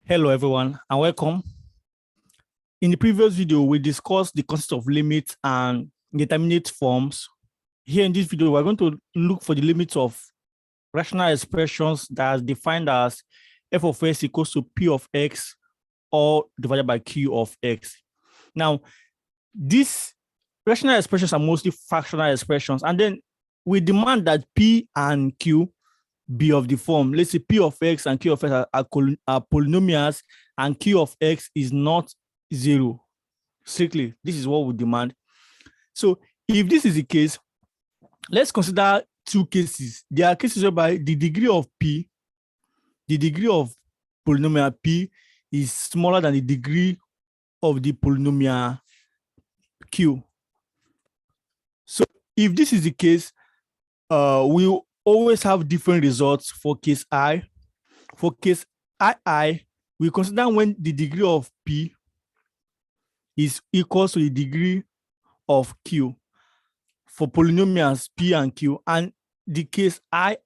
Hello, everyone, and welcome. In the previous video, we discussed the concept of limits and determinate forms. Here in this video, we're going to look for the limits of rational expressions that are defined as f of x equals to p of x or divided by q of x. Now, these rational expressions are mostly fractional expressions, and then we demand that p and q be of the form. Let's say p of x and q of x are polynomials, and q of x is not zero. Strictly, this is what we demand. So if this is the case, let's consider two cases. There are cases whereby the degree of p, the degree of polynomial p, is smaller than the degree of the polynomial q. So if this is the case, we always have different results for case I. For case II, we consider when the degree of p is equal to the degree of q for polynomials p and q. And the case I,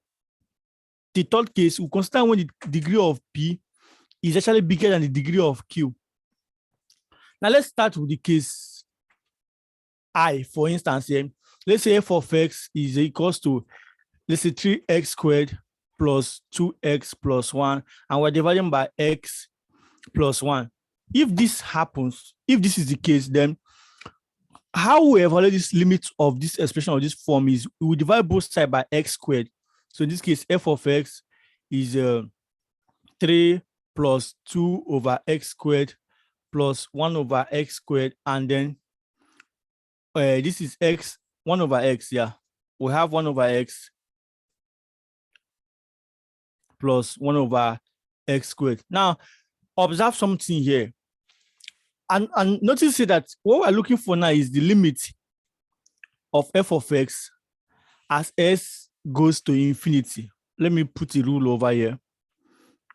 the third case, we consider when the degree of p is actually bigger than the degree of q. Now let's start with the case I. For instance, here, let's say f of x is equals to, let's say, 3x squared plus 2x plus 1, and we're dividing by x plus 1. If this happens, if this is the case, then how we evaluate this limit of this expression of this form is we will divide both sides by x squared. So in this case, f of x is 3 plus 2 over x squared plus 1 over x squared, and then this is x, 1 over x, yeah. We have 1 over x plus 1 over x squared. Now, observe something here. And notice that what we're looking for now is the limit of f of x as s goes to infinity. Let me put the rule over here.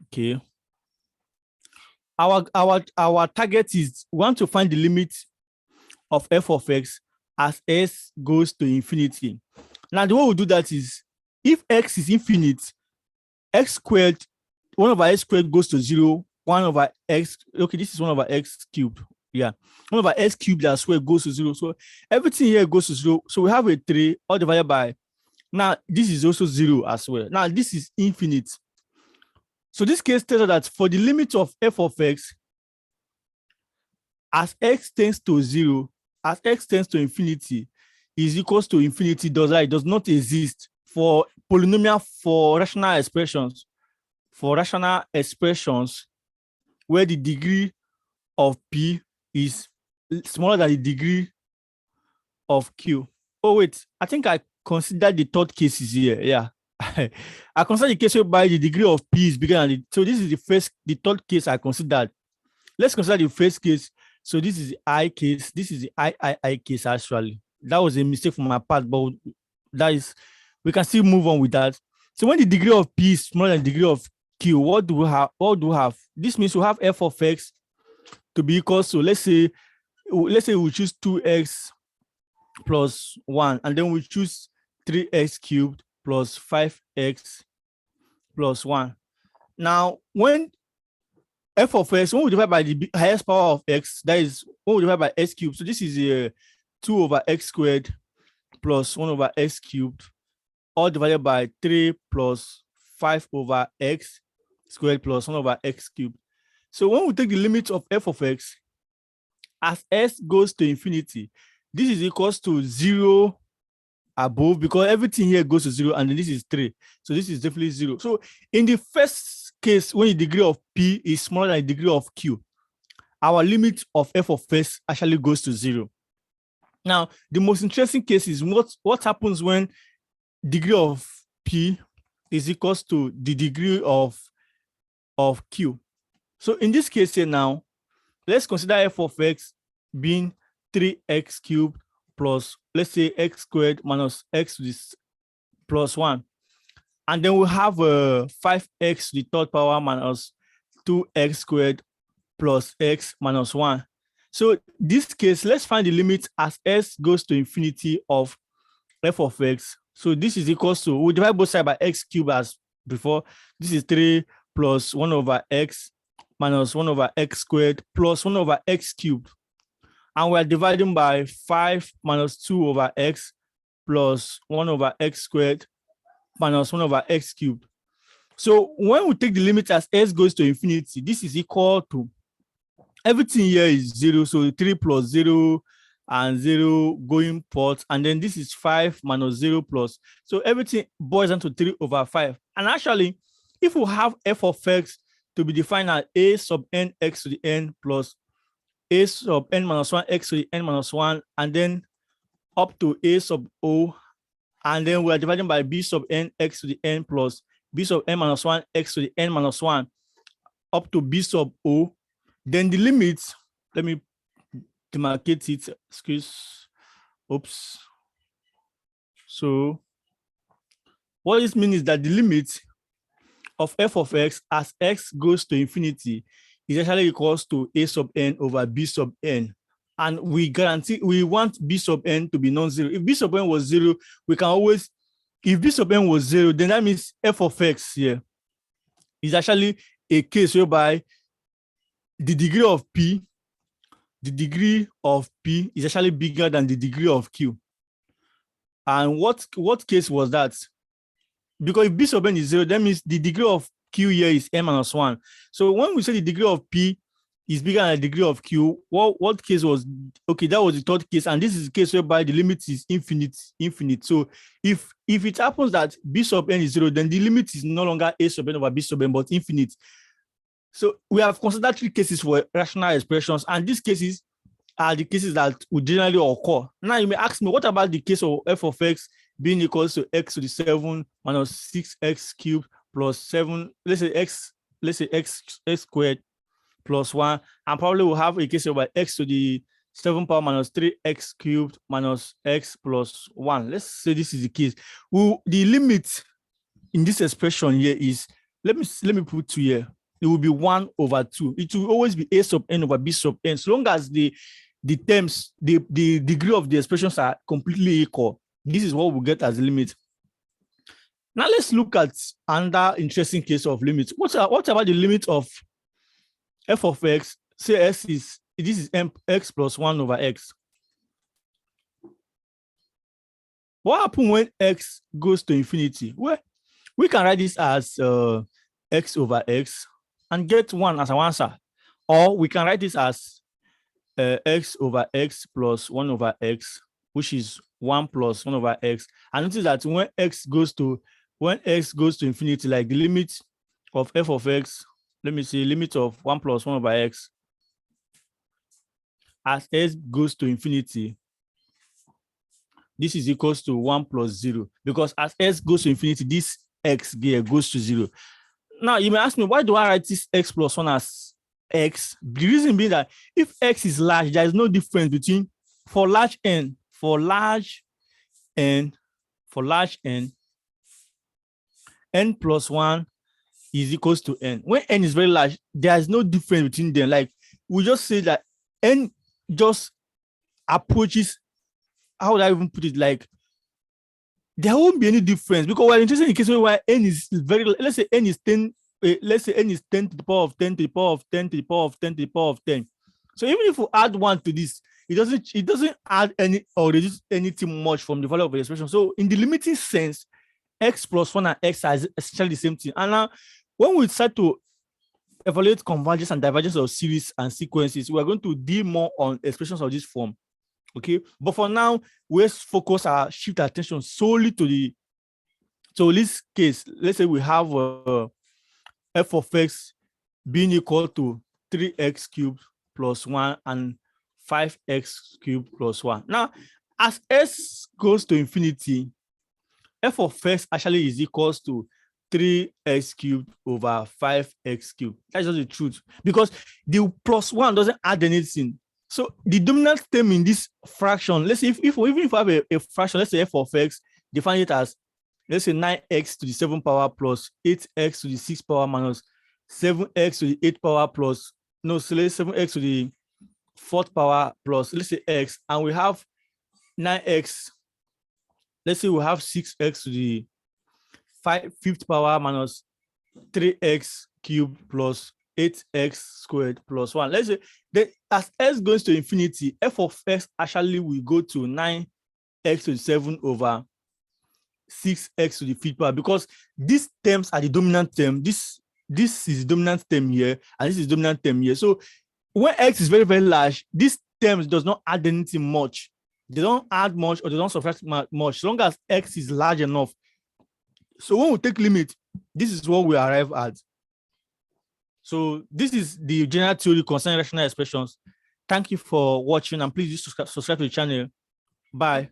Okay. Our target is we want to find the limit of f of x as s goes to infinity. Now, the way we do that is if x is infinite, x squared, 1 over x squared goes to 0, 1 over x, okay, this is 1 over x cubed. Yeah, 1 over x cubed as well goes to 0. So everything here goes to 0. So we have a 3 all divided by, now this is also 0 as well. Now this is infinite. So this case tells us that for the limit of f of x, as x tends to 0, as x tends to infinity, is equals to infinity, does not exist for polynomial, for rational expressions. For rational expressions where the degree of p is smaller than the degree of q. Oh wait, I think I considered the third cases here. Yeah, I consider the case whereby the degree of p is bigger than it. So this is the third case I considered. Let's consider the first case. So this is the I case. This is the I case actually. That was a mistake from my part, but that is, we can still move on with that. So when the degree of p is smaller than the degree of q, what do we have? What do we have? This means we have f of x to be equal to, let's say we choose 2x plus 1, and then we choose 3x cubed plus 5x plus 1. Now, when f of x, when we divide by the highest power of x, that is when we divide by x cubed, so this is 2 over x squared plus 1 over x cubed, all divided by 3 plus 5 over x squared plus 1 over x cubed. So when we take the limit of f of x as s goes to infinity, this is equals to 0 above, because everything here goes to 0, and then this is 3. So this is definitely 0. So in the first case, when the degree of p is smaller than the degree of q, our limit of f of x actually goes to 0. Now, the most interesting case is what happens when degree of p is equals to the degree of q. So in this case here now, let's consider f of x being 3x cubed plus, let's say, x squared minus x to this plus 1. And then we have 5x to the third power minus 2x squared plus x minus 1. So this case, let's find the limit as s goes to infinity of f of x. So this is equals to, we divide both sides by x cubed as before. This is 3 plus 1 over x minus 1 over x squared plus 1 over x cubed. And we're dividing by 5 minus 2 over x plus 1 over x squared minus 1 over x cubed. So when we take the limit as s goes to infinity, this is equal to, everything here is 0. So 3 plus 0 and 0 going forth. And then this is 5 minus 0 plus. So everything boils down to 3 over 5. And actually, if we have f of x to be defined as a sub n x to the n plus a sub n minus 1 x to the n minus 1, and then up to a sub o, and then we are dividing by b sub n x to the n plus b sub n minus 1 x to the n minus 1 up to b sub o, then the limit, let me demarcate it, oops. So what this means is that the limit of f of x as x goes to infinity is actually equals to a sub n over b sub n. And we want b sub n to be non-zero. If b sub n was 0, we can always, if b sub n was 0, then that means f of x here is actually a case whereby the degree of p is actually bigger than the degree of q. And what case was that? Because if b sub n is 0, that means the degree of q here is n minus 1. So when we say the degree of p is bigger than the degree of q, what case was, okay, that was the third case, and this is the case whereby the limit is infinite. So if it happens that b sub n is 0, then the limit is no longer a sub n over b sub n, but infinite. So we have considered 3 cases for rational expressions, and these cases are the cases that would generally occur. Now you may ask me, what about the case of f of x being equals to x to the 7 minus 6x cubed plus 7, let's say x squared plus 1, and probably we'll have a case of x to the 7 power minus 3x cubed minus x plus 1. Let's say this is the case. The limit in this expression here is, let me put 2 here. It will be 1 over 2. It will always be a sub n over b sub n, so long as the terms, the degree of the expressions are completely equal. This is what we get as the limit. Now let's look at another interesting case of limits. What about the limit of f of x? Say this is x plus 1 over x. What happens when x goes to infinity? Well, we can write this as x over x and get 1 as an answer. Or we can write this as x over x plus 1 over x, which is 1 plus 1 over x. And notice that when x goes to infinity, like the limit of f of x, let me see, limit of 1 plus 1 over x, as s goes to infinity, this is equals to 1 plus 0, because as s goes to infinity, this x here goes to 0. Now you may ask me, why do I write this x plus 1 as x? The reason being that if x is large, there is no difference between, for large n, n plus 1 is equals to n. When n is very large, there is no difference between them. Like, we just say that n just approaches, how would I even put it? Like, there won't be any difference, because we're interested in a case where n is very, let's say n is 10, let's say n is 10 to the power of 10 to the power of 10 to the power of 10 to the power of 10. So even if we add 1 to this, it doesn't add any or reduce anything much from the value of the expression. So in the limiting sense, x plus 1 and x are essentially the same thing. And now when we start to evaluate convergence and divergence of series and sequences, we're going to deal more on expressions of this form. Okay, but for now, let's focus our shift attention solely to this case. Let's say we have f of x being equal to 3x cubed plus 1 and 5x cubed plus 1. Now, as s goes to infinity, f of x actually is equals to 3x cubed over 5x cubed. That's just the truth, because the plus 1 doesn't add anything. So the dominant term in this fraction, let's say if we have a fraction, let's say f of x, define it as, let's say 9x to the 7 power plus 8x to the 6 power minus 7x to the 8 power plus, no, so let's say 7x to the 4th power plus, let's say x, and we have 9x, let's say we have 6x to the 5th power minus 3x cubed plus 8x squared plus 1. Let's say that as x goes to infinity, f of x actually will go to 9x to the 7 over 6x to the fifth power, because these terms are the dominant term. This is the dominant term here, and this is the dominant term here. So when x is very, very large, these terms does not add anything much. They don't add much or they don't subtract much, as long as x is large enough. So when we take limit, this is what we arrive at. So this is the general theory concerning rational expressions. Thank you for watching, and please subscribe to the channel. Bye.